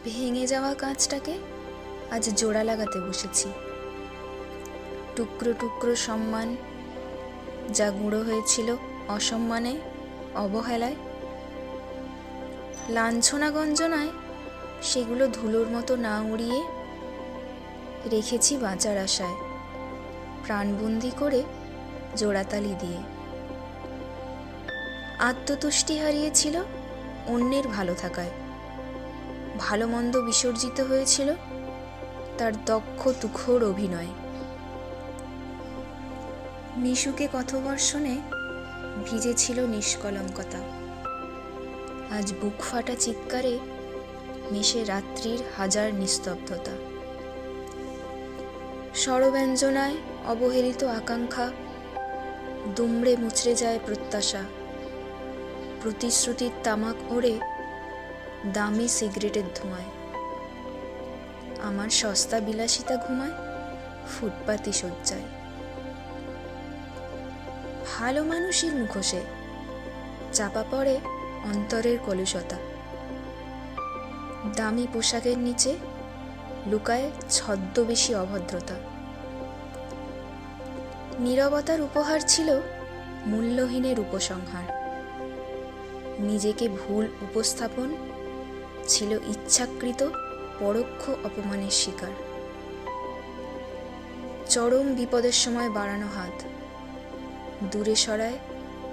ভেঙে যাওয়া কাঁচটাকে আজ জোড়া লাগাতে বসেছি। টুকরো টুকরো সম্মান, যা গুঁড়ো হয়েছিল অসম্মানে, অবহেলায়, লাঞ্ছনা গঞ্জনায়, সেগুলো ধুলোর মতো না উড়িয়ে রেখেছি বাঁচার আশায়, প্রাণবন্দি করে জোড়াতালি দিয়ে। আত্মতুষ্টি হারিয়েছিল অন্যের ভালো থাকায়, ভালো মন্দ বিসর্জিত হয়েছিল তার দক্ষ তুখোড় অভিনয়। মিশুকে কথবর্ষণে ভিজেছিল নিষ্কলঙ্কতা, আজ বুক ফাটা চিৎকারে মিশে রাত্রির হাজার নিস্তব্ধতা। স্বরব্যঞ্জনায় অবহেলিত আকাঙ্ক্ষা, দুমড়ে মুচড়ে যায় প্রত্যাশা, প্রতিশ্রুতির তামাক ওড়ে দামি সিগারেটের ধোঁয়ায়। আমার সস্তা বিলাসিতা ঘুমায় ফুটপাতি শয্যায়। ভালো মানুষের মুখোশে চাপা পড়ে অন্তরের কলুষতা, দামি পোশাকের নিচে লুকায় ছদ্মবেশী অভদ্রতা। নীরবতার উপহার ছিল মূল্যহীনের উপসংহার, নিজেকে ভুল উপস্থাপন ছিল ইচ্ছাকৃত পরোক্ষ অপমানের শিকার। চরম বিপদের সময় বাড়ানো হাত দূরে সরায়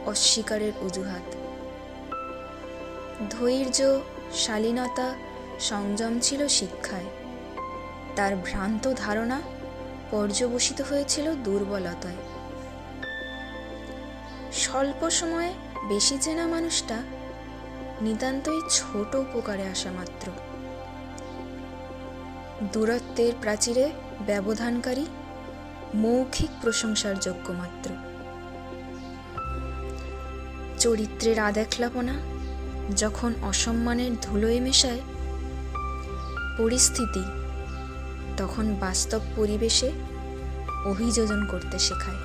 অস্বীকারের অজুহাত। ধৈর্য, শালীনতা, সংযম ছিল শিক্ষায়, তার ভ্রান্ত ধারণা পর্যবসিত হয়েছিল দুর্বলতায়। স্বল্প সময়ে বেশি চেনা মানুষটা নিতান্তই ছোট উপকারে আসা মাত্র। দূরত্বের প্রাচীরে ব্যবধানকারী মৌখিক প্রশংসার যোগ্য মাত্র। চরিত্রের আদেখলাপনা যখন অসম্মানের ধুলোয় মেশায় পরিস্থিতি, তখন বাস্তব পরিবেশে অভিযোজন করতে শেখায়।